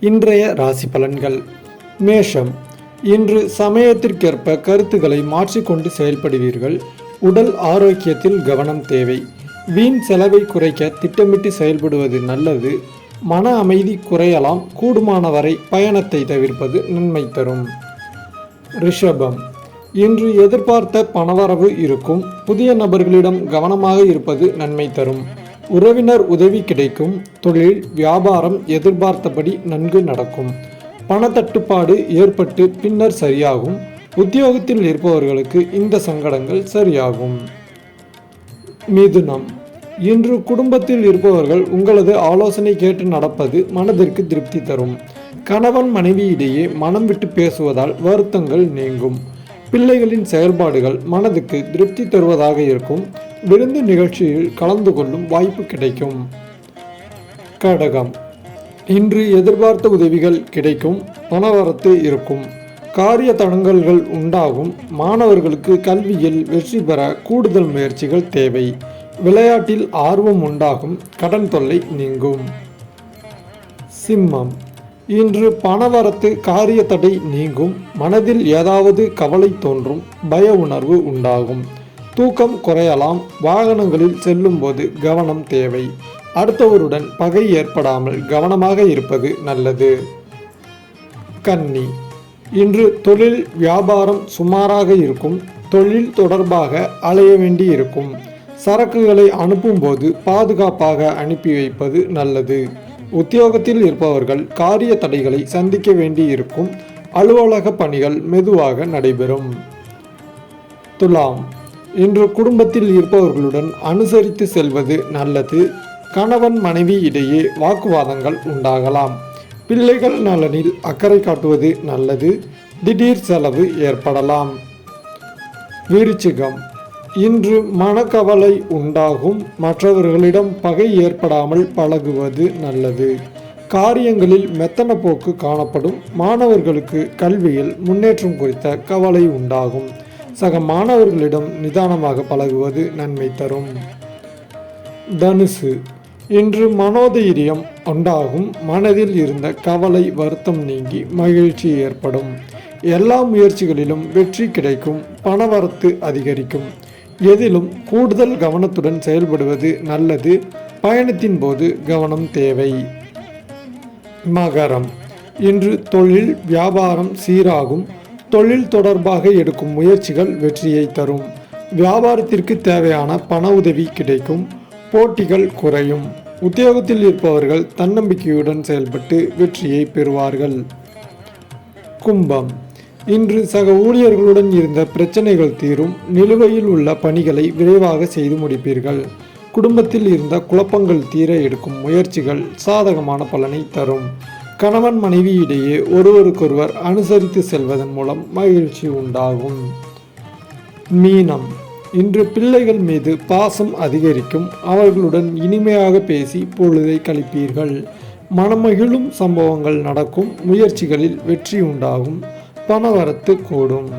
இன்றைய ராசி பலன்கள். மேஷம். இன்று சமயத்திற்கேற்ப கருத்துக்களை மாற்றிக்கொண்டு செயல்படுவீர்கள். உடல் ஆரோக்கியத்தில் கவனம் தேவை. வீண் செலவை குறைக்க திட்டமிட்டு செயல்படுவது நல்லது. மன அமைதி குறையலாம். கூடுமானவரை பயணத்தை தவிர்ப்பது நன்மை தரும். ரிஷபம். இன்று எதிர்பார்த்த பணவரவு இருக்கும். புதிய நபர்களிடம் கவனமாக இருப்பது நன்மை தரும். உறவினர் உதவி கிடைக்கும். தொழில் வியாபாரம் எதிர்பார்த்தபடி நன்கு நடக்கும். பணத்தட்டுப்பாடு ஏற்பட்டு பின்னர் சரியாகும். உத்தியோகத்தில் இருப்பவர்களுக்கு இந்த சங்கடங்கள் சரியாகும். மிதுனம். இன்று குடும்பத்தில் இருப்பவர்கள் உங்களது ஆலோசனை கேட்டு நடப்பது மனதிற்கு திருப்தி தரும். கணவன் மனைவியிடையே மனம் விட்டு பேசுவதால் வருத்தங்கள் நீங்கும். பிள்ளைகளின் செயல்பாடுகள் மனதுக்கு திருப்தி தருவதாக இருக்கும். விருந்து நிகழ்ச்சியில் கலந்து கொள்ளும் வாய்ப்பு கிடைக்கும். கடகம். இன்று எதிர்பார்த்த உதவிகள் கிடைக்கும். பணவரத்து இருக்கும். காரிய தடங்கல்கள் உண்டாகும். மாணவர்களுக்கு கல்வியில் வெற்றி பெற கூடுதல் முயற்சிகள் தேவை. விளையாட்டில் ஆர்வம் உண்டாகும். கடன் தொல்லை நீங்கும். சிம்மம். இன்று பணவரத்து காரிய தடை நீங்கும். மனதில் ஏதாவது கவலை தோன்றும். பய உணர்வு உண்டாகும். தூக்கம் குறையலாம். வாகனங்களில் செல்லும் போது கவனம் தேவை. அடுத்தவருடன் பகை ஏற்படாமல் கவனமாக இருப்பது நல்லது. கன்னி. இன்று தொழில் வியாபாரம் சுமாராக இருக்கும். தொழில் தொடர்பாக அலைய வேண்டி இருக்கும். சரக்குகளை அனுப்பும்போது பாதுகாப்பாக அனுப்பி வைப்பது நல்லது. உத்தியோகத்தில் இருப்பவர்கள் காரிய தடைகளை சந்திக்க வேண்டி இருக்கும். அலுவலக பணிகள் மெதுவாக நடைபெறும். துலாம். இன்று குடும்பத்தில் இருப்பவர்களுடன் அனுசரித்து செல்வது நல்லது. கணவன் மனைவி இடையே வாக்குவாதங்கள் உண்டாகலாம். பிள்ளைகள் நலனில் அக்கறை காட்டுவது நல்லது. திடீர் செலவு ஏற்படலாம். விருச்சிகம். இன்று மனக்கவலை உண்டாகும். மற்றவர்களிடம் பகை ஏற்படாமல் பழகுவது நல்லது. காரியங்களில் மெத்தன போக்கு காணப்படும். மாணவர்களுக்கு கல்வியில் முன்னேற்றம் குறித்த கவலை உண்டாகும். சக மாணவர்களிடம் நிதானமாக பழகுவது நன்மை தரும். தனுசு. இன்று மனோதைரியம் உண்டாகும். மனதில் இருந்த கவலை வருத்தம் நீங்கி மகிழ்ச்சி ஏற்படும். எல்லா முயற்சிகளிலும் வெற்றி கிடைக்கும். பணவரத்து அதிகரிக்கும். எதிலும் கூடுதல் கவனத்துடன் செயல்படுவது நல்லது. பயணத்தின் போது கவனம் தேவை. மகரம். இன்று தொழில் வியாபாரம் சீராகும். தொழில் தொடர்பாக எடுக்கும் முயற்சிகள் வெற்றியை தரும். வியாபாரத்திற்கு தேவையான பண உதவி கிடைக்கும். போட்டிகள் குறையும். உத்தியோகத்தில் இருப்பவர்கள் தன்னம்பிக்கையுடன் செயல்பட்டு வெற்றியை பெறுவார்கள். கும்பம். இன்று சக ஊழியர்களுடன் இருந்த பிரச்சனைகள் தீரும். நிலுவையில் உள்ள பணிகளை விரைவாக செய்து முடிப்பீர்கள். குடும்பத்தில் இருந்த குழப்பங்கள் தீர எடுக்கும் முயற்சிகள் சாதகமான பலனை தரும். கணவன் மனைவி இடையே ஒருவருக்கொருவர் அனுசரித்து செல்வதன் மூலம் மகிழ்ச்சி உண்டாகும். மீனம். இன்று பிள்ளைகள் மீது பாசம் அதிகரிக்கும். அவர்களுடன் இனிமையாக பேசி பொழுதை கழிப்பீர்கள். மனமகிழும் சம்பவங்கள் நடக்கும். முயற்சிகளில் வெற்றி உண்டாகும். பணவரத்து கூடும்.